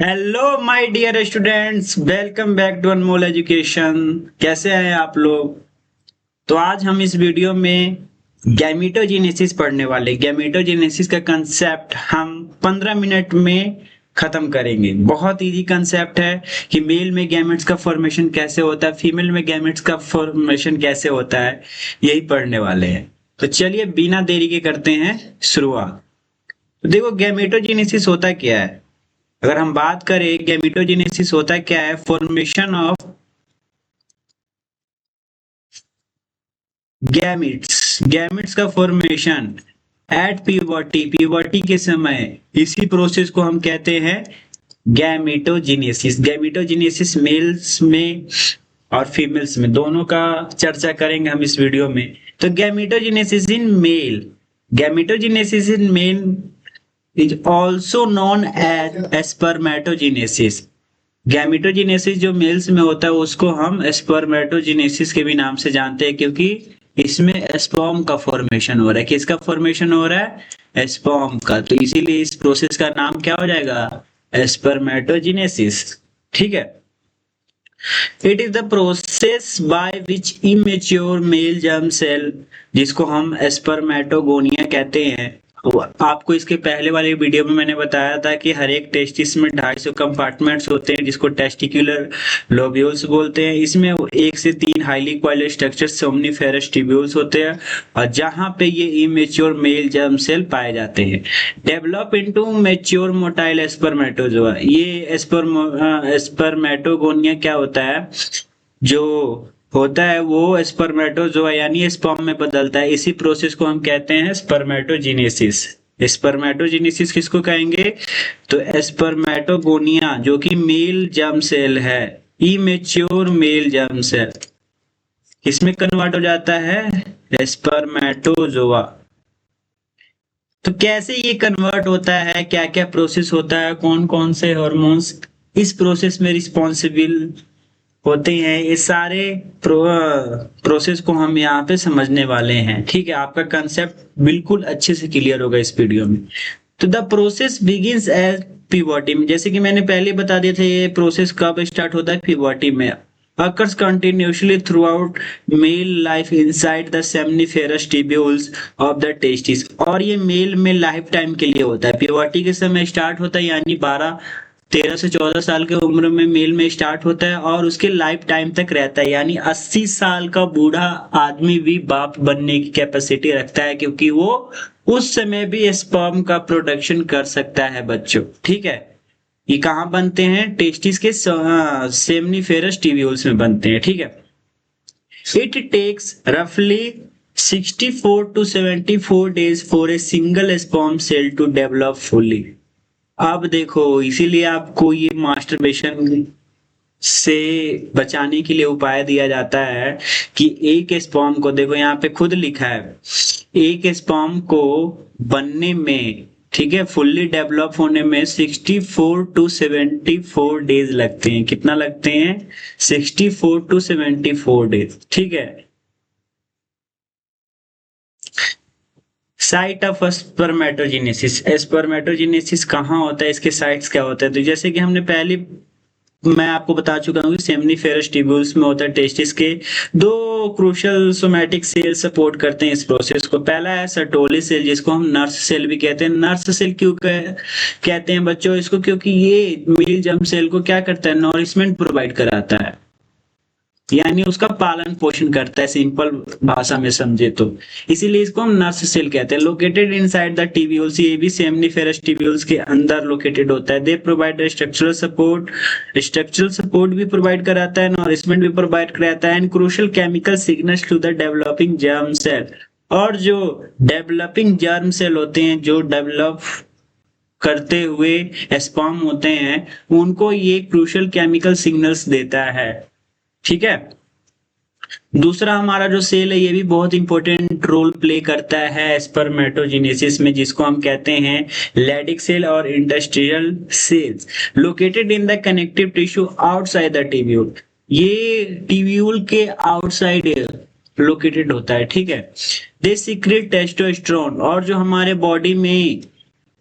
Hello my dear students, welcome back to Anmol education. कैसे हैं आप लोग? तो आज हम इस वीडियो में गैमेटोजेनेसिस पढ़ने वाले। गैमेटोजेनेसिस का कंसेप्ट हम 15 मिनट में खत्म करेंगे। बहुत इजी कंसेप्ट है कि मेल में गैमेट्स का फॉर्मेशन कैसे होता है, फीमेल में गैमेट्स का फॉर्मेशन कैसे होता है, यही पढ़ने वाले हैं। तो चलिए बिना देरी के करते हैं शुरुआत। तो देखो, गैमेटोजेनेसिस होता क्या है। अगर हम बात करें गैमेटोजेनेसिस होता क्या है, फॉर्मेशन ऑफ गैमेट्स। गैमेट्स का फॉर्मेशन एट प्यूबर्टी, प्यूबर्टी के समय, इसी प्रोसेस को हम कहते हैं गैमेटोजेनेसिस। गैमेटोजेनेसिस मेल्स में और फीमेल्स में दोनों का चर्चा करेंगे हम इस वीडियो में। तो gametogenesis in male, gametogenesis in male is also known as spermatogenesis. Gametogenesis जो मेल्स में होता है उसको हम स्पर्मेटोजेनेसिस के भी नाम से जानते हैं, क्योंकि इसमें स्पर्म का फॉर्मेशन हो रहा है। किसका फॉर्मेशन हो रहा है? स्पर्म का। तो इसीलिए इस प्रोसेस का नाम क्या हो जाएगा? स्पर्मेटोजेनेसिस। ठीक है। It is the process by which immature male germ cell, जिसको हम स्पर्मेटोगोनिया कहते हैं। आपको इसके पहले वाले वीडियो में मैंने बताया था कि हर एक टेस्टिस में 250 कंपार्टमेंट्स होते हैं, जिसको टेस्टिकुलर लोब्यूल्स बोलते हैं। इसमें 1 से 3 हाईली कॉइल्ड स्ट्रक्चर सोमनिफेरस ट्यूब्यूल्स होते हैं, और जहां पे ये इमेच्योर मेल जर्म सेल पाए जाते हैं। Develop into mature motile spermatozoa. ये स्पर्मेटोगोनिया क्या होता है, जो होता है वो स्पर्मेटोजोआ यानी स्पर्म में बदलता है। इसी प्रोसेस को हम कहते हैं स्पर्मेटोजेनेसिस। स्पर्मेटोजेनेसिस किसको कहेंगे? तो स्पर्मेटोगोनिया, जो कि मेल जर्म सेल है, इमेच्योर मेल जर्म सेल, किसमें कन्वर्ट हो जाता है? स्पर्मेटोजोआ। तो कैसे ये कन्वर्ट होता है, क्या क्या प्रोसेस होता है, कौन कौन से हार्मोन्स इस प्रोसेस में रिस्पॉन्सिबल होते हैं, ये सारे प्रोसेस को हम यहाँ पे समझने वाले हैं। ठीक है, आपका कंसेप्ट बिल्कुल अच्छे से क्लियर होगा इस वीडियो में। तो the process begins as puberty में, जैसे कि मैंने पहले बता दिया था, ये प्रोसेस कब स्टार्ट होता है? प्यूबर्टी में। occurs continuously throughout male life inside the seminiferous tubules of the testis, और ये मेल में लाइफ टाइम के लिए होता है। प्यूबर्टी के समय स्टार्ट होता है, यानी 13 से 14 साल के उम्र में मेल में स्टार्ट होता है और उसके लाइफ टाइम तक रहता है। यानी 80 साल का बूढ़ा आदमी भी बाप बनने की कैपेसिटी रखता है, क्योंकि वो उस समय भी स्पर्म का प्रोडक्शन कर सकता है बच्चों। ठीक है। ये कहाँ बनते हैं? टेस्टिस के सेमनीफेरस ट्यूब्यूल्स में बनते हैं। ठीक है। इट टेक्स रफली 64 to 74 days for a single sperm cell to develop fully। अब देखो, इसीलिए आपको ये मास्टरबेशन से बचाने के लिए उपाय दिया जाता है कि एक स्पर्म को, देखो यहाँ पे खुद लिखा है, एक स्पर्म को बनने में, ठीक है, फुल्ली डेवलप होने में 64 to 74 डेज लगते हैं। कितना लगते हैं? 64 to 74 डेज। ठीक है। साइट ऑफ स्पर्मेटोजेनेसिस, स्पर्मेटोजेनेसिस कहाँ होता है, इसके साइट्स क्या होता है? तो जैसे कि हमने पहले, मैं आपको बता चुका हूँ कि सेमनीफेरस ट्यूब्यूल्स में होता है। टेस्टिस के 2 क्रूशियल सोमैटिक सेल सपोर्ट करते हैं इस प्रोसेस को। पहला है सर्टोली सेल, जिसको हम नर्स सेल भी कहते हैं। नर्स सेल क्यों कहते हैं बच्चों इसको? क्योंकि ये मेल जर्म सेल को क्या करता है? नॉरिशमेंट प्रोवाइड कराता है, यानी उसका पालन पोषण करता है, सिंपल भाषा में समझे तो। इसीलिए इसको हम नर्स सेल कहते हैं। लोकेटेड इनसाइड द ट्यूब्यूल्स, ये भी सेमनीफेरस ट्यूब्यूल्स के अंदर लोकेटेड होता है। They provide structural support, structural support भी प्रोवाइड कराता है, नॉरिशमेंट भी प्रोवाइड कराता है, and crucial chemical signals to the developing germ cell. और जो डेवलपिंग जर्म सेल होते हैं, जो डेवलप करते हुए स्पर्म होते हैं, उनको ये क्रूशियल केमिकल सिग्नल्स देता है। ठीक है। दूसरा हमारा जो सेल है, ये भी बहुत इंपॉर्टेंट रोल प्ले करता है स्पर्मेटोजेनेसिस में, जिसको हम कहते हैं लैडिक सेल और industrial cells, located in the connective tissue outside the tubule. ये ट्यूब्यूल के आउटसाइड लोकेटेड होता है। ठीक है। दे सीक्रेट टेस्टोस्टेरोन, और जो हमारे बॉडी में,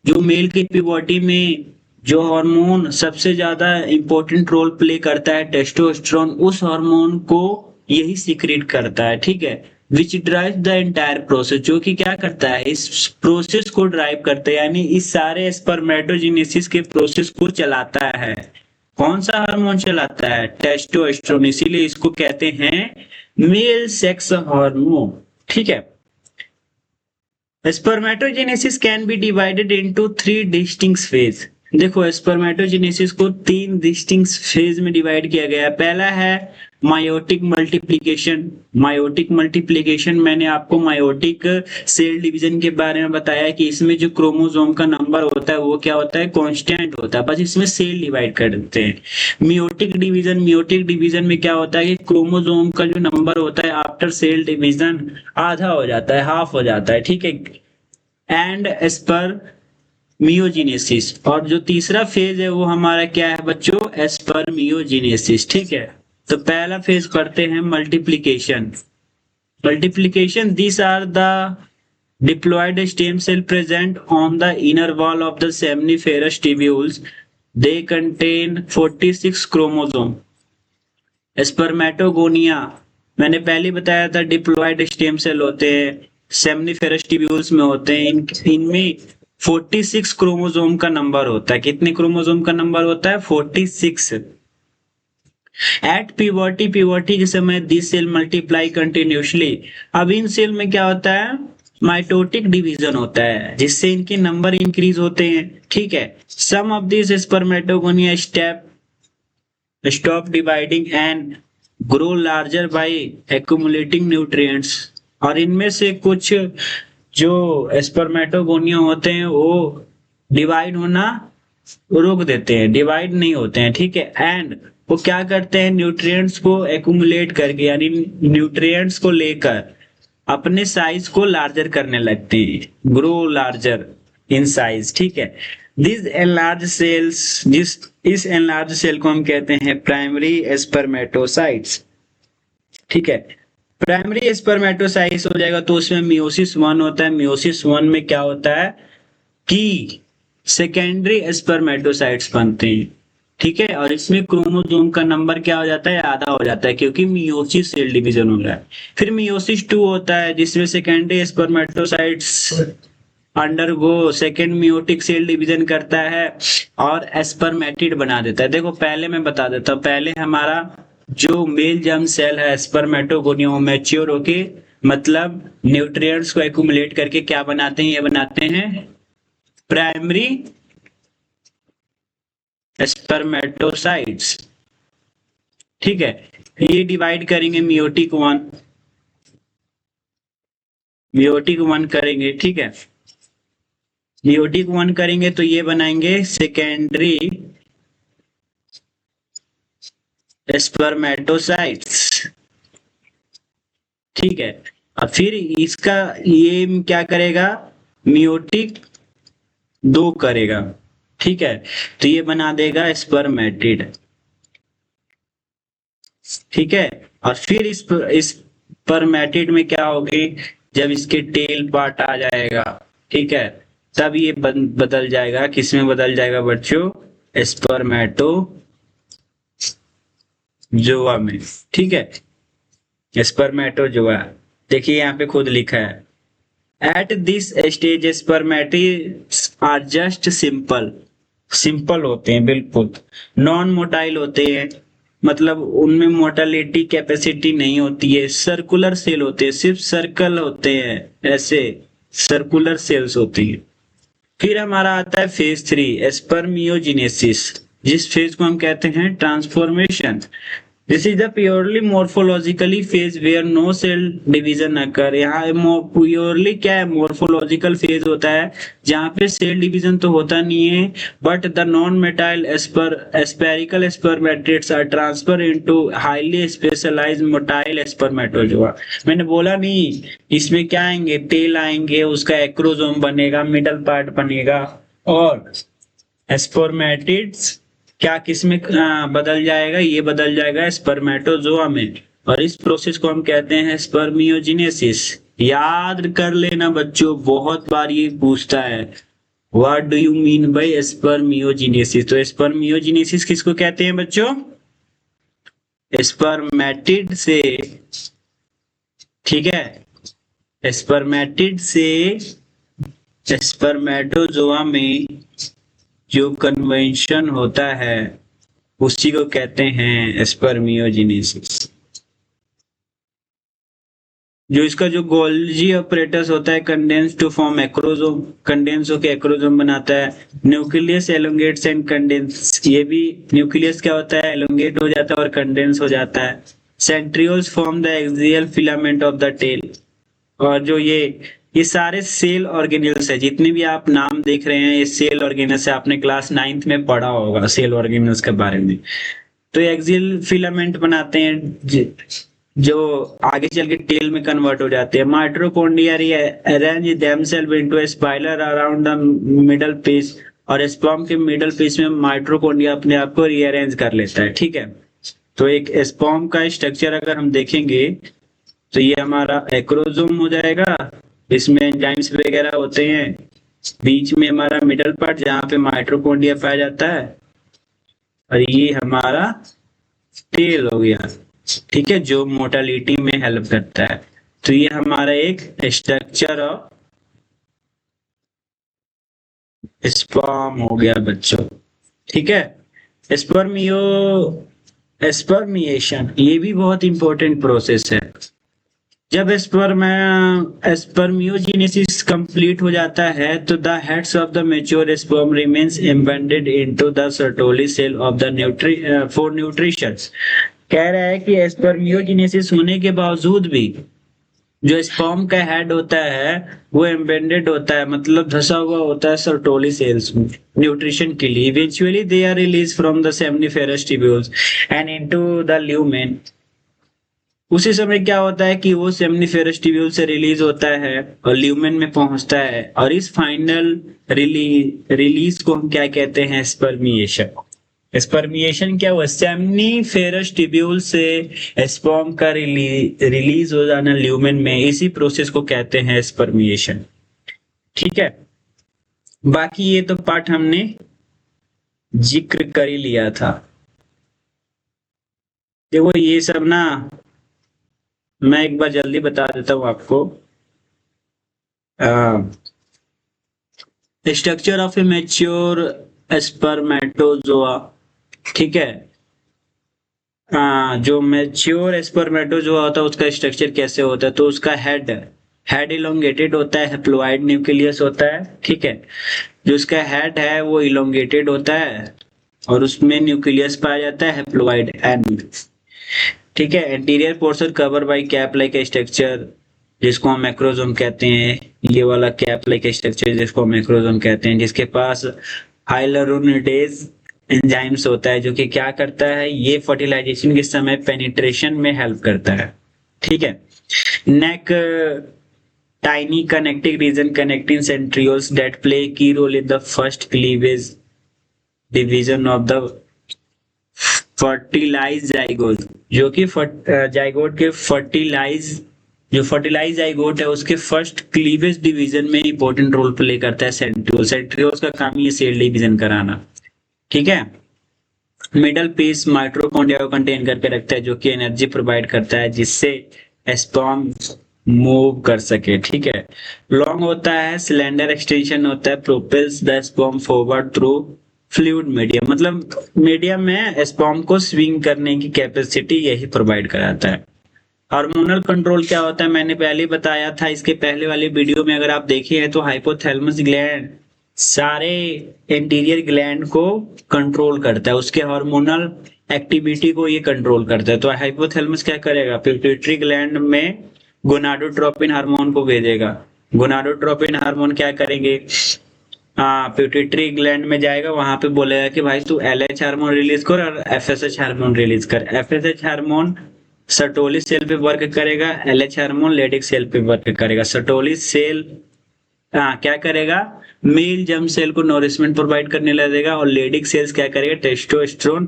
जो मेल की बॉडी में जो हार्मोन सबसे ज्यादा इंपॉर्टेंट रोल प्ले करता है टेस्टोस्टेरोन, उस हार्मोन को यही सीक्रेट करता है, ठीक है। Which drive the entire process, जो कि क्या करता है, इस प्रोसेस को ड्राइव करता है, यानी इस सारे स्पर्मेटोजेनेसिस के प्रोसेस को चलाता है। कौन सा हार्मोन चलाता है? टेस्टोस्टेरोन, इसीलिए इसको कहते हैं मेल सेक्स हार्मोन, ठीक है। Spermatogenesis can be divided into 3 distinct phase. देखो स्पर्मेटोजेनेसिस को 3 डिस्टिंक्ट फेज में डिवाइड किया गया है। पहला है मायोटिक मल्टीप्लिकेशन। मायोटिक मल्टीप्लिकेशन मैंने आपको मायोटिक सेल डिवीजन के बारे में बताया कि इसमें जो क्रोमोसोम का नंबर होता है वो क्या होता है, कांस्टेंट होता है, बस इसमें सेल डिवाइड कर देते हैं। मियोटिक डिवीजन, मियोटिक डिवीजन में क्या होता है कि क्रोमोसोम का जो नंबर होता है आफ्टर सेल डिवीजन आधा हो जाता है, हाफ हो जाता है, ठीक है। एंड स्पर्मियोजेनेसिस, और जो तीसरा फेज है वो हमारा क्या है बच्चों, स्पर्मियोजेनेसिस, ठीक है। तो पहला फेज पढ़ते हैं multiplication. Multiplication, these are the diploid stem cell present on the inner wall of the seminiferous tubules. They contain 46 chromosome. Spermatogonia मैंने पहले बताया था, डिप्लॉयड स्टेम सेल होते हैं, सेमनीफेरस ट्यूब्यूल्स में होते हैं। इनमें 46 क्रोमोसोम का नंबर होता है। कितने क्रोमोसोम का नंबर होता है? 46। एट प्यूबर्टी, प्यूबर्टी के समय दिस सेल मल्टीप्लाई कंटिन्यूसली। अब इन सेल में क्या होता है, माइटोटिक डिवीजन होता है, जिससे इनके नंबर इंक्रीज होते हैं, ठीक है। Some of this spermatogonia stop dividing and grow larger by accumulating nutrients. और इनमें से कुछ जो स्पर्मेटोगोनिया होते हैं वो डिवाइड होना रोक देते हैं, डिवाइड नहीं होते हैं, ठीक है। एंड वो क्या करते हैं, न्यूट्रिएंट्स को एक्यूमुलेट करके, यानी न्यूट्रिएंट्स को लेकर अपने साइज को लार्जर करने लगते हैं, ग्रो लार्जर इन साइज, ठीक है। दिस एनलार्ज सेल्स, इस एनलार्ज सेल को हम कहते हैं प्राइमरी स्पर्मेटोसाइट्स, ठीक है। प्राइमरी स्पर्मेटोसाइट्स हो जाएगा तो उसमें मियोसिस 1 होता है। मियोसिस 1 में क्या होता है कि सेकेंडरी स्पर्मेटोसाइट्स बनते हैं, ठीक है। और इसमें क्रोमोसोम का नंबर क्या हो जाता है, आधा हो जाता है, क्योंकि मियोसिस सेल डिवीजन हो रहा है। फिर मियोसिस 2 होता है जिसमें secondary spermatocytes undergo second meiotic cell division करता है और स्पर्मेटिड बना देता है। देखो पहले मैं बता देता हूँ, पहले हमारा जो मेल जर्म सेल है स्पर्मेटोगोनिया मैच्योर होके, मतलब न्यूट्रिएंट्स को एक्यूमुलेट करके क्या बनाते हैं, ये बनाते हैं प्राइमरी स्पर्मेटोसाइट्स, ठीक है। ये डिवाइड करेंगे मियोटिक 1 करेंगे, ठीक है। मियोटिक 1 करेंगे तो ये बनाएंगे सेकेंडरी स्पर्मेटोसाइट्स, ठीक है। और फिर इसका ये क्या करेगा, मियोटिक 2 करेगा, ठीक है। तो ये बना देगा स्पर्मेटिड, ठीक है। और फिर इस स्पर्मेटिड में क्या होगी, जब इसके टेल पार्ट आ जाएगा, ठीक है, तब ये बदल जाएगा, किसमें बदल जाएगा बच्चों, स्पर्मेटो जोआ में, ठीक है। स्पर्मेटोजोआ, देखिए यहाँ पे खुद लिखा है, at this stage spermatids are just simple होते हैं, बिल्कुल नॉन मोटाइल होते हैं, मतलब उनमें मोटालिटी कैपेसिटी नहीं होती है। सर्कुलर सेल होते हैं, सिर्फ सर्कल होते हैं, ऐसे सर्कुलर सेल्स होती हैं। फिर हमारा आता है फेज 3 स्पर्मियोजेनेसिस, जिस फेज को हम कहते हैं transformation. This is the purely morphologically phase where no cell division occur. यहाँ प्योरली क्या है, मोर्फोलॉजिकल फेज होता है जहाँ पे सेल डिवीजन तो होता नहीं है, but the non motile spherical spermatids are transfer into highly specialised motile spermatozoa. मैंने बोला नहीं, इसमें क्या आएंगे, टेल आएंगे, उसका एक्रोसोम बनेगा, मिडल पार्ट बनेगा, और स्पर्मेटिड्स क्या किसमें बदल जाएगा, ये बदल जाएगा स्पर्मेटोजोआ में। और इस प्रोसेस को हम कहते हैं स्पर्मियोजेनेसिस। याद कर लेना बच्चों, बहुत बार ये पूछता है, what do you mean by spermiogenesis? तो स्पर्मियोजेनेसिस किसको कहते हैं बच्चों? स्पर्मेटिड से, ठीक है, स्पर्मेटिड से स्पर्मेटोजोआ में जो कन्वेंशन होता है उसी को कहते हैं स्पर्मियोजेनेसिस। जो इसका जो गोल्जी ऑपरेटस होता है, condense to form acrosome, condense होकर एक्रोसोम बनाता है। न्यूक्लियस एलोंगेट्स एंड कंडेंस, ये भी न्यूक्लियस क्या होता है, एलोंगेट हो जाता है और कंडेंस हो जाता है। Centrioles form the axial filament of the tail. और जो ये सारे सेल ऑर्गेनेल्स है, जितने भी आप नाम देख रहे हैं ये सेल ऑर्गेनल्स है, आपने क्लास 9th में पढ़ा होगा सेल ऑर्गेनल्स के बारे में। तो एक्सियल फिलामेंट बनाते हैं जो आगे चल के टेल में कन्वर्ट हो जाते हैं। Mitochondria arrange themselves into a spiral around the middle piece, और स्पर्म के मिडल पीस में माइटोकॉन्ड्रिया अपने आप को रीअरेंज कर लेता है, ठीक है। तो एक स्पर्म का स्ट्रक्चर अगर हम देखेंगे तो ये हमारा एक्रोसोम हो जाएगा, इसमें एंजाइम्स वगैरह होते हैं, बीच में हमारा मिडल पार्ट जहाँ पे माइटोकॉन्ड्रिया पाया जाता है, और ये हमारा टेल हो गया, ठीक है, जो मोटालिटी में हेल्प करता है। तो ये हमारा एक स्ट्रक्चर ऑफ स्पर्म हो गया बच्चों, ठीक है। स्पर्मिएशन ये भी बहुत इंपॉर्टेंट प्रोसेस है। जब स्पर्मियोजेनेसिस कंप्लीट हो जाता है तो the heads of the mature sperm remains embedded into the Sertoli cell of the for nutrition. कह रहा है कि स्पर्मियोजेनेसिस होने के बावजूद भी जो स्पर्म का हेड होता है वो एम्बेडेड होता है, मतलब धसा हुआ होता है सर्टोली सेल्स में न्यूट्रिशन के लिए। Eventually they are release from the seminiferous tubules and into the lumen. उसी समय क्या होता है कि वो सेमिनिफेरस ट्यूब्यूल से रिलीज होता है और ल्यूमेन में पहुंचता है, और इस फाइनल रिलीज को हम क्या कहते हैं, स्पर्मिएशन। स्पर्मिएशन क्या हुआ, सेमिनिफेरस ट्यूब्यूल से स्पर्म का रिलीज हो जाना ल्यूमेन में, इसी प्रोसेस को कहते हैं स्पर्मिएशन, ठीक है। बाकी ये तो पार्ट हमने जिक्र कर ही लिया था। देखो ये सब ना मैं एक बार जल्दी बता देता हूं आपको। Structure of A mature spermatozoa, ठीक है। जो मैच्योर स्पर्मेटोजोआ होता है उसका स्ट्रक्चर कैसे होता है, तो उसका हेड इलोंगेटेड होता है, हैप्लॉइड न्यूक्लियस होता है, ठीक है। जो उसका हेड है वो इलोंगेटेड होता है और उसमें न्यूक्लियस पाया जाता है, हैप्लॉइड एंड, ठीक है। Anterior portion cover by cap like structure जिसको हम मैक्रोजोम कहते हैं। ये वाला कैप लाइक स्ट्रक्चर जिसको हम मैक्रोजोम कहते हैं, जिसके पास हाइलुरोनिडेज एंजाइम्स होता है, जो कि क्या करता है, ये फर्टिलाइजेशन के समय पेनिट्रेशन में हेल्प करता है, ठीक है। Neck tiny connecting region connecting centrioles that play key role in the first cleavage division of the fertilise zygote, जो कि जाइगोट के फर्टिलाइज जाइगोट है उसके फर्स्ट क्लीवेज डिवीजन में इंपॉर्टेंट रोल प्ले करता है सेंट्रियोल्स। सेंट्रियोल्स का काम ये सेल डिवीजन कराना, ठीक है। मिडल पीस माइटोकॉन्ड्रिया को कंटेन करके रखता है, जो कि एनर्जी प्रोवाइड करता है जिससे स्पर्म मूव कर सके, ठीक है। लॉन्ग होता है, सिलेंडर एक्सटेंशन होता है, propels the sperm forward through fluid medium, मतलब मीडियम में स्पर्म को स्विंग करने की कैपेसिटी यही प्रोवाइड कराता है। हार्मोनल कंट्रोल क्या होता है, मैंने पहले बताया था इसके पहले वाले वीडियो में, अगर आप देखे हैं तो हाइपोथैलेमस ग्लैंड सारे एंटीरियर ग्लैंड को कंट्रोल करता है, उसके हार्मोनल एक्टिविटी को ये कंट्रोल करता है। तो हाइपोथैलेमस क्या करेगा, पिट्यूटरी ग्लैंड में गोनाडोट्रोपिन हार्मोन को भेजेगा। गोनाडोट्रोपिन हार्मोन क्या करेंगे, पिट्यूटरी ग्लैंड में जाएगा, वहां पे बोलेगा कि भाई तू LH हार्मोन रिलीज कर और FSH हार्मोन रिलीज कर। FSH हार्मोन सर्टोली सेल पे वर्क करेगा, LH हार्मोन लेडिक सेल पे वर्क करेगा। सर्टोली सेल क्या करेगा, मेल जर्म सेल को नोरिशमेंट प्रोवाइड करने लगेगा, और लेडिक सेल्स क्या करेगा, टेस्टोस्टेरोन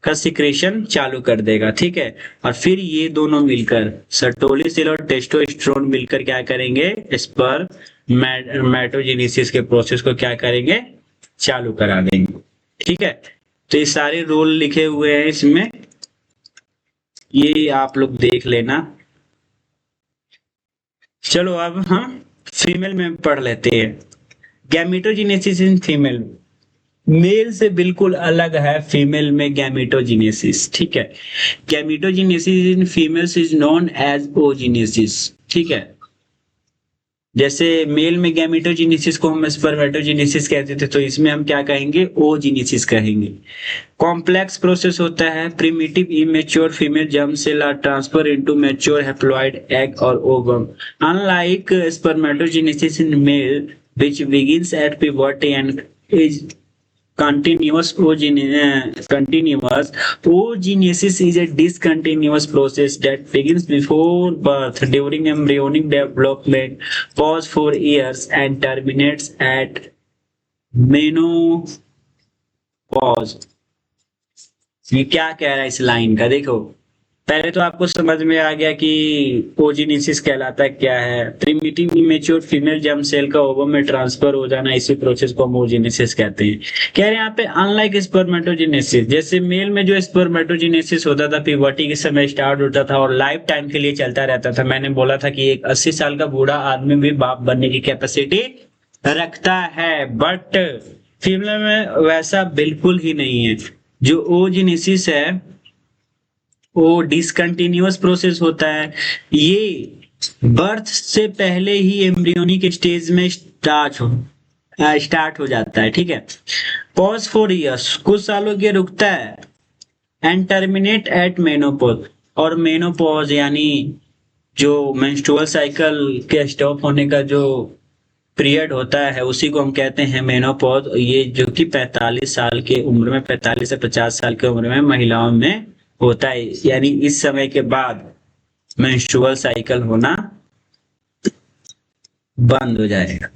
का सिक्रेशन चालू कर देगा, ठीक है। और फिर ये दोनों मिलकर सर्टोलिसिल और टेस्टोस्टेरोन मिलकर क्या करेंगे, स्पर्मेटोजेनेसिस के प्रोसेस को क्या करेंगे, चालू करा देंगे, ठीक है। तो ये सारे रोल लिखे हुए हैं इसमें, ये आप लोग देख लेना। चलो अब हम फीमेल में पढ़ लेते हैं। गैमेटोजेनेसिस इन फीमेल, मेल से बिल्कुल अलग है फीमेल में गैमेटोजेनेसिस, ठीक है। Gametogenesis in females is known as oogenesis, ठीक है। जैसे मेल में गैमेटोजेनेसिस को हम स्पर्मेटोजेनेसिस कहते थे, तो इसमें हम क्या कहेंगे, ओजेनेसिस कहेंगे। कॉम्प्लेक्स प्रोसेस होता है, primitive immature female germ cell are transfer into mature haploid egg और ovum, unlike spermatogenesis in male which begins at puberty and is continuous. Oogenesis is a discontinuous process that begins before birth during embryonic development, pause for years and terminates at menopause. ये क्या कह रहा है इस line का, देखो पहले तो आपको समझ में आ गया कि ओजेनेसिस कहलाता क्या है। Primitive immature female germ cell का ओवम में ट्रांसफर हो जाना, इसी प्रोसेस को हम ओजेनेसिस कहते हैं। कह रहे हैं यहाँ पे अनलाइक स्पर्मेटोजेनेसिस, जैसे मेल में जो स्पर्मेटोजेनेसिस होता था प्यूबर्टी के समय स्टार्ट होता था और लाइफ टाइम के लिए चलता रहता था। मैंने बोला था कि एक 80 साल का बूढ़ा आदमी भी बाप बनने की कैपेसिटी रखता है, बट फीमेल में वैसा बिल्कुल ही नहीं है। जो ओजेनेसिस है वो डिसकंटिन्यूअस प्रोसेस होता है, ये बर्थ से पहले ही एम्ब्रियोनिक स्टेज में स्टार्ट हो जाता है, ठीक है। पॉज फॉर इयर्स, कुछ सालों के रुकता है, एंड टर्मिनेट एट मेनोपॉज, और मेनोपॉज यानी जो मेंस्ट्रुअल साइकिल के स्टॉप होने का जो पीरियड होता है उसी को हम कहते हैं मेनोपॉज। ये जो कि 45 साल के उम्र में, 45 से 50 साल की उम्र में महिलाओं में होता है, यानी इस समय के बाद मेंस्ट्रुअल साइकिल होना बंद हो जाएगा।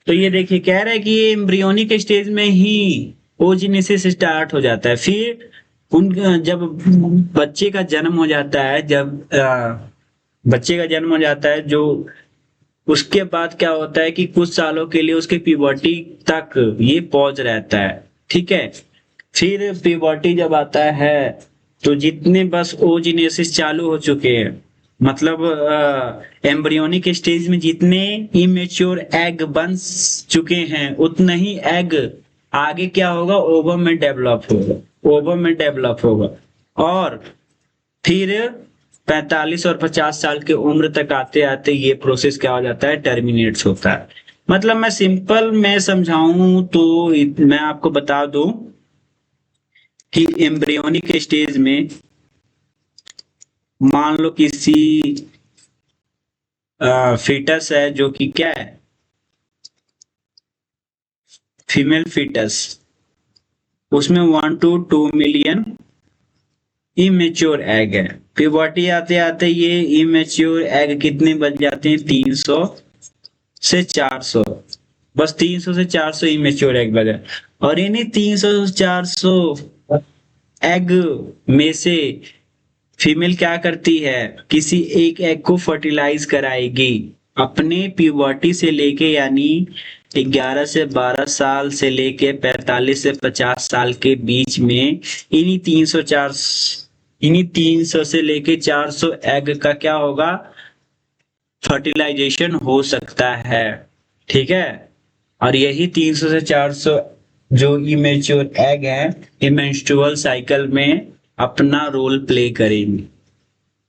तो ये देखिए कह रहा है कि ये एम्ब्रियोनिक स्टेज में ही ओजेनेसिस स्टार्ट हो जाता है। फिर जब बच्चे का जन्म हो जाता है, बच्चे का जन्म हो जाता है, जो उसके बाद क्या होता है कि कुछ सालों के लिए उसके प्यूबर्टी तक ये पॉज रहता है, ठीक है। फिर प्यूबर्टी जब आता है तो जितने बस ओजेनेसिस चालू हो चुके हैं, मतलब एम्ब्रियोनिक स्टेज में जितने इमेच्योर एग बन चुके हैं उतना ही एग आगे क्या होगा, ओवम में डेवलप होगा, ओवम में डेवलप होगा। और फिर 45 और 50 साल की उम्र तक आते आते ये प्रोसेस क्या हो जाता है, टर्मिनेट्स होता है। मतलब मैं सिंपल में समझाऊं तो मैं आपको बता दूं कि एम्ब्रियोनिक स्टेज में मान लो किसी फीटस है जो कि क्या है, फीमेल फीटस, उसमें 1 to 2 मिलियन इमेच्योर एग है। प्यूबर्टी आते आते ये इमेच्योर एग कितने बच जाते हैं, 300 से 400, बस 300 से 400 इमेच्योर एग बचा। और इन्हीं 300 से 400 एग में से फीमेल क्या करती है, किसी एक एग को फर्टिलाइज कराएगी अपने प्यूबर्टी से लेके, यानी 11 से 12 साल से लेके 45 से 50 साल के बीच में इन्हीं 300 से लेके 400 एग का क्या होगा, फर्टिलाइजेशन हो सकता है, ठीक है। और यही 300 से 400 जो इमेच्योर एग है ये मेंस्ट्रुअल साइकिल में अपना रोल प्ले करेंगे,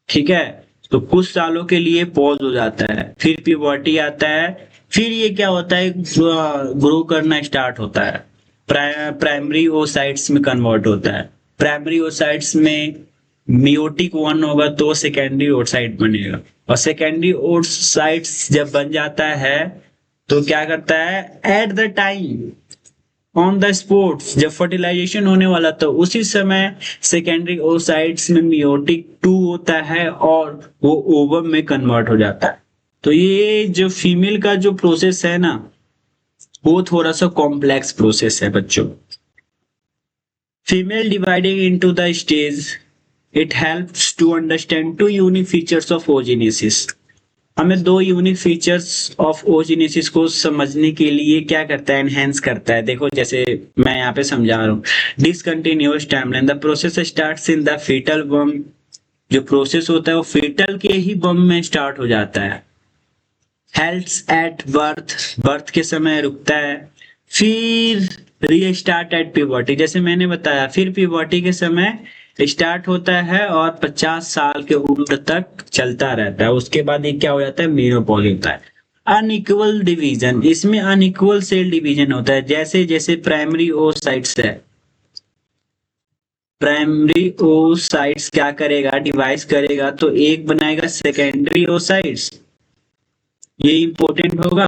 ठीक है। तो कुछ सालों के लिए पॉज हो जाता है, फिर प्यूबर्टी आता है, फिर ये क्या होता है, ग्रो करना स्टार्ट होता है, प्राइमरी ओसाइट्स में कन्वर्ट होता है। प्राइमरी ओसाइट्स में मियोटिक 1 होगा तो सेकेंडरी ओसाइट बनेगा, और सेकेंडरी ओसाइट्स जब बन जाता है तो क्या करता है, at the time on the spot जब फर्टिलाइजेशन होने वाला तो उसी समय सेकेंडरी ओसाइट्स में मियोटिक 2 होता है और वो ओवम में कन्वर्ट हो जाता है। तो ये जो फीमेल का जो प्रोसेस है ना, वो थोड़ा सा कॉम्प्लेक्स प्रोसेस है बच्चों। Female dividing into the stage, it helps to understand two unique features of oogenesis. हमें दो यूनिक फीचर्स ऑफ oogenesis को समझने के लिए क्या करता है, एनहेंस करता है। देखो जैसे मैं यहाँ पे समझा रहा हूँ, discontinuous timeline, the process starts in the foetal बम, जो प्रोसेस होता है वो फीटल के ही बम में स्टार्ट हो जाता है। हेल्प्स एट बर्थ, बर्थ के समय रुकता है, फिर रीस्टार्ट एट प्यूबर्टी, जैसे मैंने बताया, फिर प्यूबर्टी के समय स्टार्ट होता है और 50 साल के उम्र तक चलता रहता है। उसके बाद ये क्या हो जाता है, मेनोपॉज होता है। अनइक्वल डिवीजन, इसमें अनइक्वल सेल डिवीजन होता है। जैसे जैसे प्राइमरी oocytes है, प्राइमरी oocytes क्या करेगा, डिवाइस करेगा, तो एक बनाएगा सेकेंडरी oocytes, ये इंपॉर्टेंट होगा,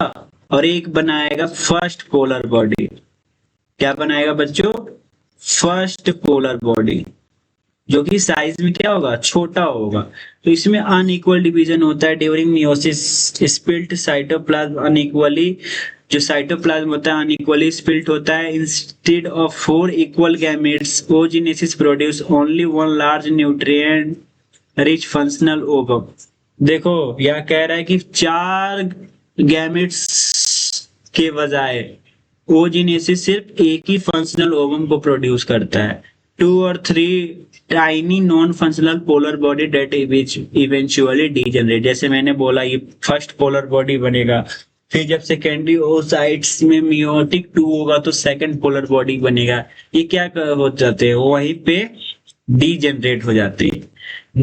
और एक बनाएगा फर्स्ट पोलर बॉडी। क्या बनाएगा बच्चों, फर्स्ट पोलर बॉडी, जो कि साइज में क्या होगा, छोटा होगा। तो इसमें अनइक्वल डिवीजन होता है। During meiosis split cytoplasm unequally, जो साइटोप्लाज्म होता है अनइक्वली स्प्लिट होता है। Instead of 4 equal gametes oogenesis produce only one large nutrient rich functional ovum. देखो यह कह रहा है कि 4 गैमेट्स के बजाय oogenesis सिर्फ एक ही फंक्शनल ओवम को प्रोड्यूस करता है। 2 और 3 tiny non functional polar body date eventually degenerate, जैसे मैंने बोला ये फर्स्ट पोलर बॉडी बनेगा, फिर जब सेकेंडरी oocytes में मियोटिक 2 होगा तो सेकंड पोलर बॉडी बनेगा। ये क्या हो जाते हैं, वहीं पे डीजनरेट हो जाते हैं।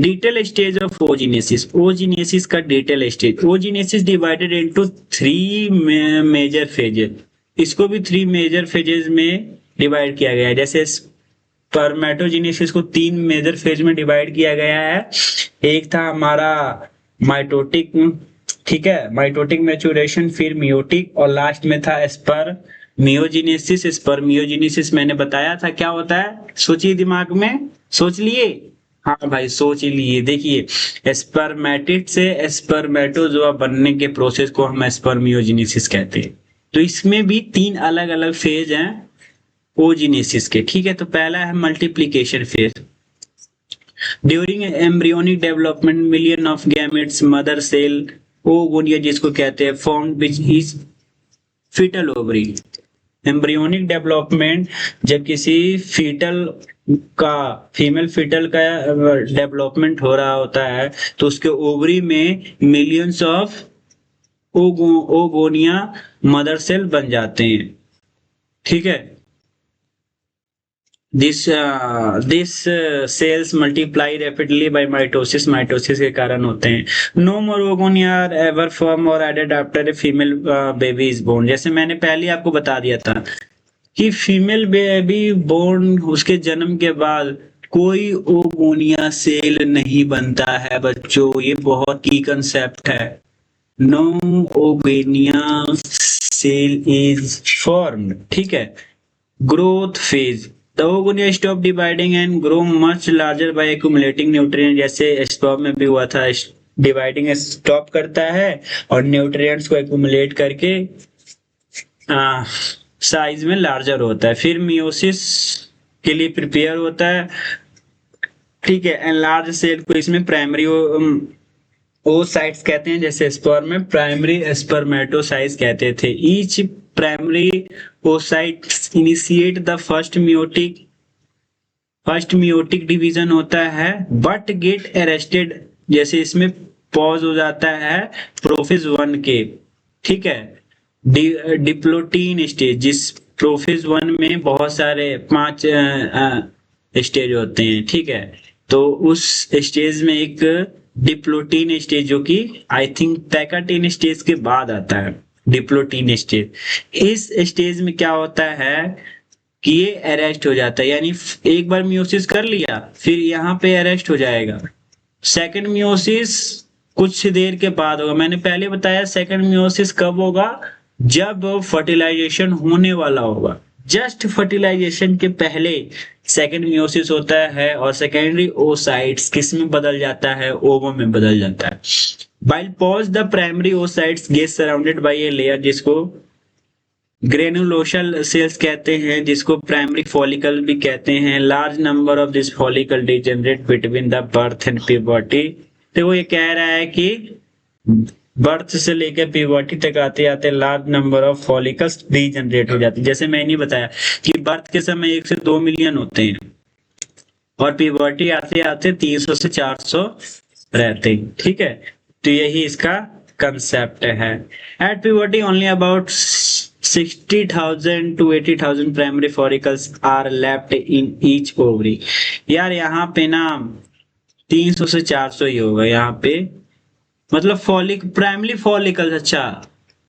Detail stage of oogenesis, oogenesis का detail stage, oogenesis divided into 3 major phases, इसको भी 3 मेजर फेजेस में डिवाइड किया गया है। जैसे स्पर्मेटोजेनेसिस को 3 मेजर फेज में डिवाइड किया गया है। एक था हमारा माइटोटिक, ठीक है, माइटोटिक मैच्योरेशन, फिर मियोटिक, और लास्ट में था स्पर्मियोजेनेसिस। स्पर्मियोजेनेसिस मैंने बताया था क्या होता है, सोचिए दिमाग में, सोच लिए, हाँ भाई सोच ही लिए। देखिए स्पर्मेटिड से स्पर्मेटोजोआ बनने के प्रोसेस को हम स्पर्मियोजेनेसिस कहते हैं। तो इसमें भी 3 अलग अलग फेज हैं oogenesis के, ठीक है। तो पहला है multiplication phase. During embryonic development million of gametes mother cell oogonia जिसको कहते हैं form which is foetal ovary. Embryonic development, जब किसी फीटल का, फीमेल फीटल का डेवलपमेंट हो रहा होता है तो उसके ओवरी में millions of oogonia mother cell बन जाते हैं, ठीक है। This cells multiply rapidly by mitosis, mitosis के कारण होते हैं। No more oogonia are ever formed or added after a female baby is born, जैसे मैंने पहले आपको बता दिया था कि फीमेल बेबी बोर्न, उसके जन्म के बाद कोई ओगोनिया सेल नहीं बनता है बच्चों, ये बहुत की कंसेप्ट है। No oogonia cell is formed, ठीक है। Growth phase, the oogonia stop dividing and grow much larger by accumulating nutrient, जैसे स्पर्म में भी हुआ था, डिवाइडिंग स्टॉप करता है और न्यूट्रिएंट्स को एक्यूमुलेट करके साइज में लार्जर होता है। फिर मियोसिस के लिए प्रिपेयर होता है, ठीक है। एनलार्ज सेल को इसमें प्राइमरी oocytes कहते हैं, जैसे स्पर्म में प्राइमरी स्पर्मेटोसाइट्स कहते थे। Each primary oocytes initiate the first meiotic division होता है बट गेट अरेस्टेड, जैसे इसमें पॉज हो जाता है प्रोफेज 1 के, ठीक है। डिप्लोटीन स्टेज, जिस प्रोफेज 1 में बहुत सारे 5 स्टेज होते हैं, ठीक है। तो उस स्टेज में एक डिप्लोटीन स्टेज, जो कि आई थिंक पैकाटीन स्टेज के बाद आता है डिप्लोटीन स्टेज। इस स्टेज में क्या होता है कि ये अरेस्ट हो जाता है, यानी एक बार मियोसिस कर लिया फिर यहाँ पे अरेस्ट हो जाएगा। सेकंड मियोसिस कुछ देर के बाद होगा। मैंने पहले बताया सेकंड मियोसिस कब होगा, जब फर्टिलाइजेशन होने वाला होगा। जस्ट फर्टिलाइजेशन के पहले सेकंड मियोसिस होता है और सेकेंडरी oocytes किस में बदल जाता है, ओवम में बदल जाता है। While pause the primary oocytes get surrounded by a layer, जिसको ग्रेनुलोशल सेल्स कहते हैं, जिसको प्राइमरी फॉलिकल भी कहते हैं। Large number of this follicle degenerate between the birth and puberty. तो वो ये कह रहा है कि बर्थ से लेकर प्यूबर्टी तक आते आते large number of follicles degenerate हो जाती है। जैसे मैंने बताया कि बर्थ के समय 1 से 2 मिलियन होते हैं और प्यूबर्टी आते आते 300 से 400 रहते हैं। ठीक है, तो यही इसका कंसेप्ट है। At puberty only about 60,000 to 80,000 primary follicles are left in each ovary. यार यहाँ पे ना 300 से 400 ही होगा यहाँ पे, मतलब प्राइमरी फॉलिकल्स। अच्छा,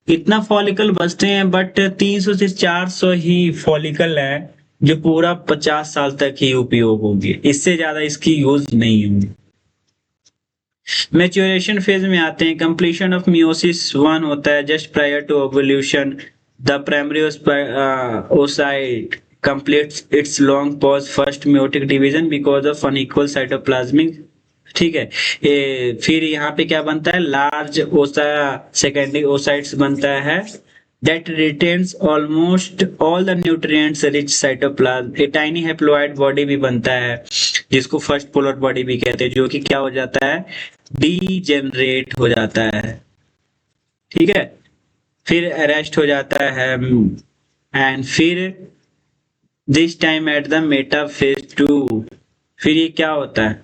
इतना फॉलिकल बचते हैं, बट 300 से 400 ही फॉलिकल है जो पूरा 50 साल तक ही उपयोग होगी, इससे ज्यादा इसकी यूज नहीं होगी। मैच्योरेशन फेज में आते हैं। कंप्लीशन ऑफ मियोसिस 1 होता है just prior to ovulation. The primary oocyte completes its long pause first meiotic division because of unequal cytoplasmic। ठीक है, फिर यहाँ पे क्या बनता है, लार्ज ओसा सेकेंडरी ओसाइट्स बनता है that retains almost all the nutrients rich cytoplasm। a tiny haploid body भी बनता है जिसको फर्स्ट पोलर बॉडी भी कहते हैं, जो कि क्या हो जाता है, डीजेनरेट हो जाता है। ठीक है, फिर अरेस्ट हो जाता है एंड फिर this time at the metaphase 2। फिर ये क्या होता है,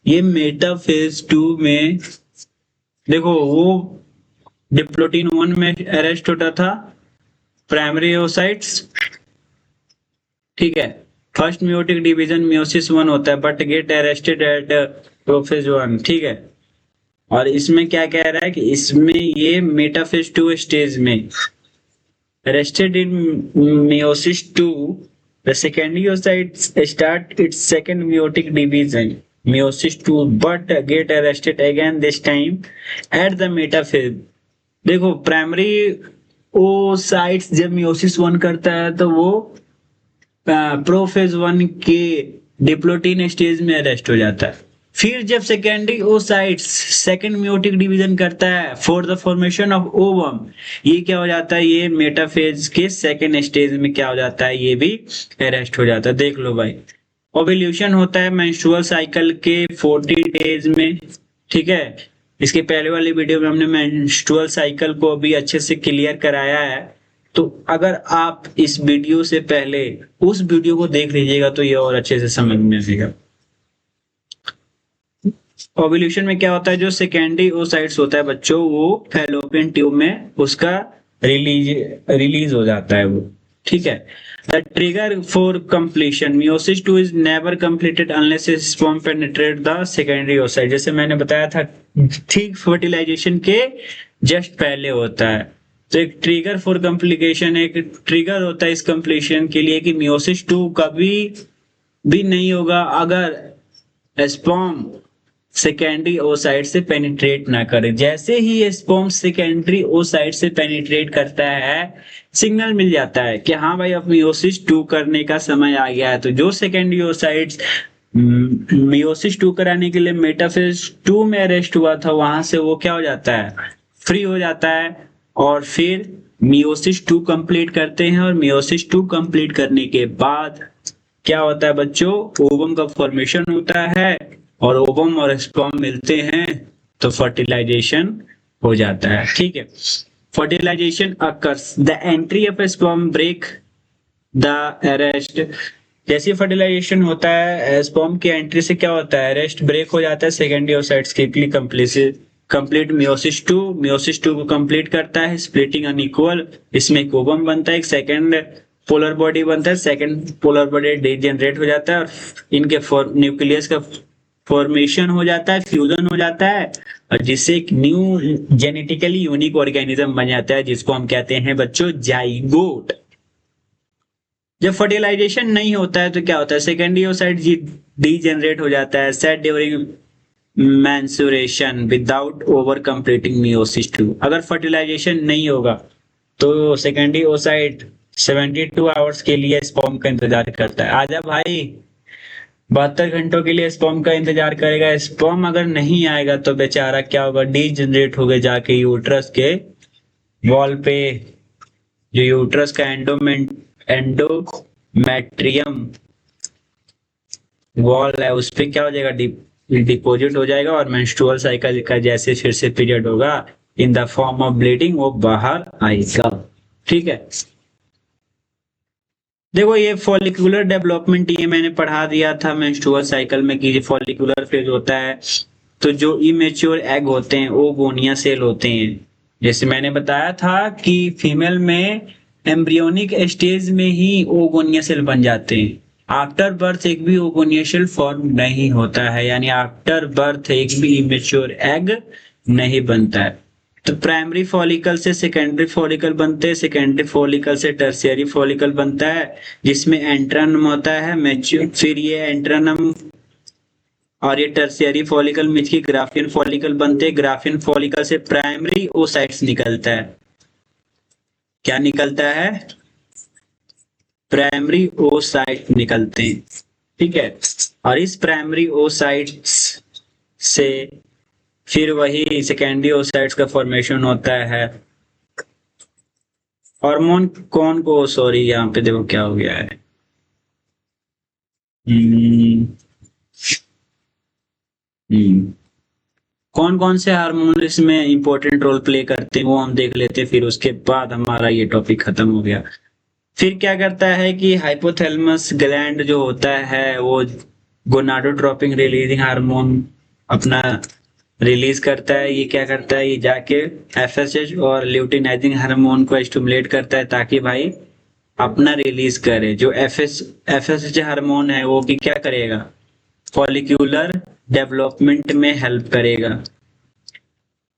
ये मेटाफेज 2 में देखो वो डिप्लोटीन 1 में अरेस्ट होता था प्राइमरी oocytes। ठीक है, फर्स्ट मियोटिक डिवीजन मियोसिस 1 होता है but get arrested eight prophase 1। ठीक है, और इसमें क्या कह रहा है कि इसमें ये मेटाफेज 2 स्टेज में arrested in meiosis 2 the secondary oocytes start it's second meiotic division meiosis 2 but get arrested again this time at the metaphase। देखो प्राइमरी oocytes जब मियोसिस 1 करता है तो वो प्रोफेज 1 के डिप्लोटीन स्टेज में अरेस्ट हो जाता है। फिर जब secondary oocytes second meiotic division करता है for the formation of ovum, ये क्या हो जाता है, ये मेटाफेज के सेकंड स्टेज में क्या हो जाता है, ये भी अरेस्ट हो जाता है। देख लो भाई, ओव्यूलेशन होता है मेंस्ट्रुअल साइकिल के 40 डेज में। ठीक है, इसके पहले वाली वीडियो में हमने मेंस्ट्रुअल साइकिल को भी अच्छे से क्लियर कराया है, तो अगर आप इस वीडियो से पहले उस वीडियो को देख लीजिएगा तो ये और अच्छे से समझ में आएगा। ओव्यूलेशन में क्या होता है, जो सेकेंडरी oocytes होता है बच्चों, वो फैलोपियन ट्यूब में उसका रिलीज हो जाता है वो। ठीक है, the trigger for completion meiosis 2 is never completed unless a sperm penetrate the secondary oocyte। जैसे मैंने बताया था ठीक फर्टिलाइजेशन के जस्ट पहले होता है। तो एक ट्रिगर फॉर कंप्लीकेशन, एक ट्रिगर होता है इस कंप्लीशन के लिए कि मियोसिस 2 कभी भी नहीं होगा अगर स्पर्म सेकेंडरी oocyte से पेनिट्रेट ना करे। जैसे ही स्पर्म सेकेंडरी oocyte से पेनिट्रेट करता है, सिग्नल मिल जाता है कि हाँ भाई अब मियोसिस 2 करने का समय आ गया है। तो जो सेकेंडरी oocytes मियोसिस 2 कराने के लिए मेटाफेज 2 में अरेस्ट हुआ था, वहां से वो क्या हो जाता है, फ्री हो जाता है और फिर मियोसिस 2 कंप्लीट करते हैं। और मियोसिस 2 कंप्लीट करने के बाद क्या होता है बच्चों, ओवम का फॉर्मेशन होता है और ओवम और स्पर्म मिलते हैं तो फर्टिलाइजेशन हो जाता है। ठीक है, fertilization occurs the entry of sperm break the arrest. जैसे फर्टिलाइजेशन होता है स्पर्म की एंट्री से क्या होता है, अरेस्ट ब्रेक हो जाता है सेकेंडरी oocytes की कंप्लीट मियोसिस 2 को कंप्लीट करता है, स्प्लिटिंग अनइक्वल। इसमें एक ओवम बनता है, एक सेकेंड पोलर बॉडी बनता है, सेकेंड पोलर बॉडी डीजेनरेट हो जाता है और इनके न्यूक्लियस का फॉर्मेशन हो जाता है, फ्यूजन हो जाता है और जिससे एक न्यू जेनेटिकली यूनिक ऑर्गेनिज्म बन जाता है जिसको हम कहते हैं बच्चों जाइगोट। जब फर्टिलाइजेशन नहीं होता है तो क्या होता है, सेकेंडरी oocyte डीजेनरेट हो जाता है, set during mensuration without over completing meiosis 2। अगर फर्टिलाइजेशन नहीं होगा तो सेकेंडरी oocyte 72 आवर्स के लिए स्पर्म का इंतजार करता है। आजा भाई, 72 घंटों के लिए स्पर्म का इंतजार करेगा। स्पर्म अगर नहीं आएगा तो बेचारा क्या होगा, डीजेनरेट हो गए जाके यूट्रस के वॉल पे जो यूट्रस का एंडोमेट्रियम वॉल है उस पे क्या हो जाएगा, डिपॉजिट हो जाएगा और मेंस्ट्रुअल साइकिल का जैसे फिर से पीरियड होगा in the form of bleeding वो बाहर आएगा। ठीक है, देखो ये फॉलिकुलर डेवलपमेंट ये मैंने पढ़ा दिया था मेंस्ट्रुअल साइकिल में कि ये फॉलिकुलर फेज होता है। तो जो इमेच्योर एग होते हैं ओगोनिया सेल होते हैं, जैसे मैंने बताया था कि फीमेल में एम्ब्रियोनिक स्टेज में ही ओगोनिया सेल बन जाते हैं। आफ्टर बर्थ एक भी ओगोनिया सेल फॉर्म नहीं होता है, यानी आफ्टर बर्थ एक भी इमेच्योर एग नहीं बनता है। तो प्राइमरी फॉलिकल से सेकेंडरी फॉलिकल बनते हैं, सेकेंडरी फॉलिकल से टर्शियरी फॉलिकल बनता है जिसमें एंट्रनम होता है मैच्योर, फिर ये एंट्रनम और ये टर्शियरी फॉलिकल मिलकर ग्राफियन फॉलिकल बनते हैं। ग्राफियन फॉलिकल से प्राइमरी ओसाइट्स निकलता है। क्या निकलता है? प्राइमरी ओसाइट निकलते हैं। ठीक है, और इस प्राइमरी ओसाइट्स से फिर वही सेकेंडरी ओसाइट्स का फॉर्मेशन होता है। हार्मोन कौन को, सॉरी यहाँ पे देखो क्या हो गया है, कौन कौन से हार्मोन इसमें इंपॉर्टेंट रोल प्ले करते हैं वो हम देख लेते हैं, फिर उसके बाद हमारा ये टॉपिक खत्म हो गया। फिर क्या करता है कि हाइपोथैलेमस ग्लैंड जो होता है वो गोनाडोट्रोपिन रिलीजिंग हार्मोन अपना रिलीज करता है। ये क्या करता है, ये जाके एफएसएच और ल्यूटिनाइजिंग हार्मोन को स्टिमुलेट करता है ताकि भाई अपना रिलीज करे। जो एफएसएच हार्मोन है वो भी क्या करेगा, फॉलिक्यूलर डेवलपमेंट में हेल्प करेगा।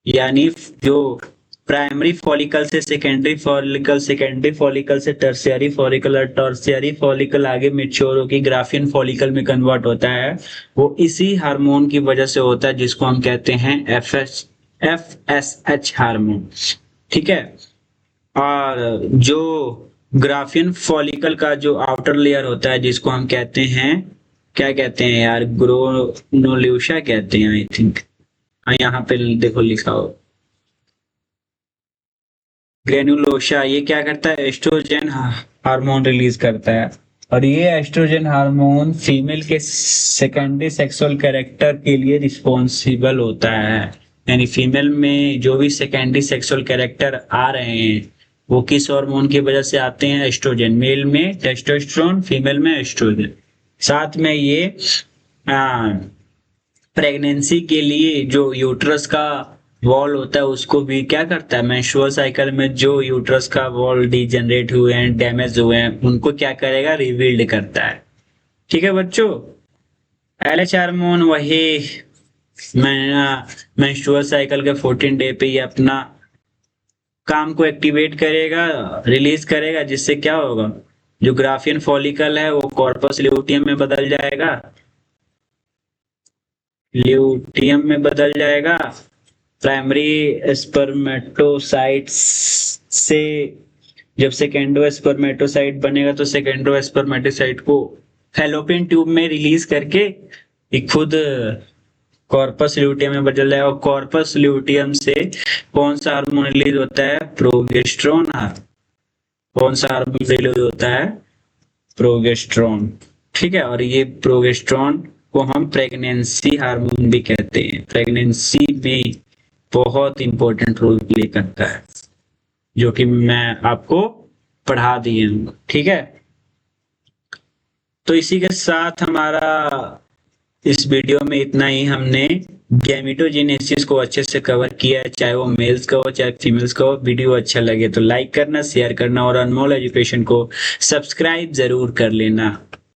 यानी जो प्राइमरी फॉलिकल से सेकेंडरी फॉलिकल, सेकेंडरी फॉलिकल से टर्शियरी फॉलिकल और टर्शियरी फॉलिकल आगे मैच्योर होकर ग्राफियन फॉलिकल में कन्वर्ट होता है, वो इसी हार्मोन की वजह से होता है जिसको हम कहते हैं एफएसएच हार्मोन। ठीक है, और जो ग्राफियन फॉलिकल का जो आउटर लेयर होता है जिसको हम कहते हैं, क्या कहते हैं यार, ग्रेनुलोसा कहते हैं आई थिंक। यहाँ पे देखो लिखा हो ग्रेनुलोसा। ये क्या करता है, एस्ट्रोजन हार्मोन रिलीज करता है और ये एस्ट्रोजन हार्मोन फीमेल के सेकेंडरी सेक्सुअल कैरेक्टर के लिए रिस्पॉन्सिबल होता है। यानी फीमेल में जो भी सेकेंडरी सेक्सुअल कैरेक्टर आ रहे हैं वो किस हार्मोन की वजह से आते हैं, एस्ट्रोजन। मेल में टेस्टोस्टेरोन, फीमेल में एस्ट्रोजन। साथ में ये प्रेगनेंसी के लिए जो यूट्रस का वॉल होता है उसको भी क्या करता है, मेंस्ट्रुअल साइकिल में जो यूट्रस का वॉल डिजेनरेट हुए हैं, डैमेज हुए हैं, उनको क्या करेगा, रिबिल्ड करता है। ठीक है बच्चों, एलएच हार्मोन वही मेंस्ट्रुअल साइकिल के 14 डे पे ये अपना काम को एक्टिवेट करेगा, रिलीज करेगा, जिससे क्या होगा, जो ग्राफियन फॉलिकल है वो कॉर्पस ल्यूटियम में बदल जाएगा, ल्यूटियम में बदल जाएगा। प्राइमरी स्पर्मेटोसाइट्स से जब सेकेंडो स्पर्मेटोसाइट बनेगा तो सेकेंडो स्पर्मेटोसाइट को फैलोपियन ट्यूब में रिलीज करके खुद कॉर्पस ल्यूटियम में बदल जाएगा। और कॉर्पस ल्यूटियम से कौन सा हार्मोन रिलीज होता है, प्रोजेस्टेरोन। कौन सा हार्मोन रिलीज होता है, प्रोजेस्टेरोन। ठीक है, और ये प्रोजेस्टेरोन को हम प्रेगनेंसी हार्मोन भी कहते हैं। प्रेगनेंसी में बहुत इंपॉर्टेंट रोल प्ले करता है, जो कि मैं आपको पढ़ा दिए हूँ। ठीक है, तो इसी के साथ हमारा इस वीडियो में इतना ही। हमने गैमेटोजेनेसिस को अच्छे से कवर किया है, चाहे वो मेल्स का हो चाहे फीमेल्स का हो। वीडियो अच्छा लगे तो लाइक करना, शेयर करना और अनमोल एजुकेशन को सब्सक्राइब जरूर कर लेना।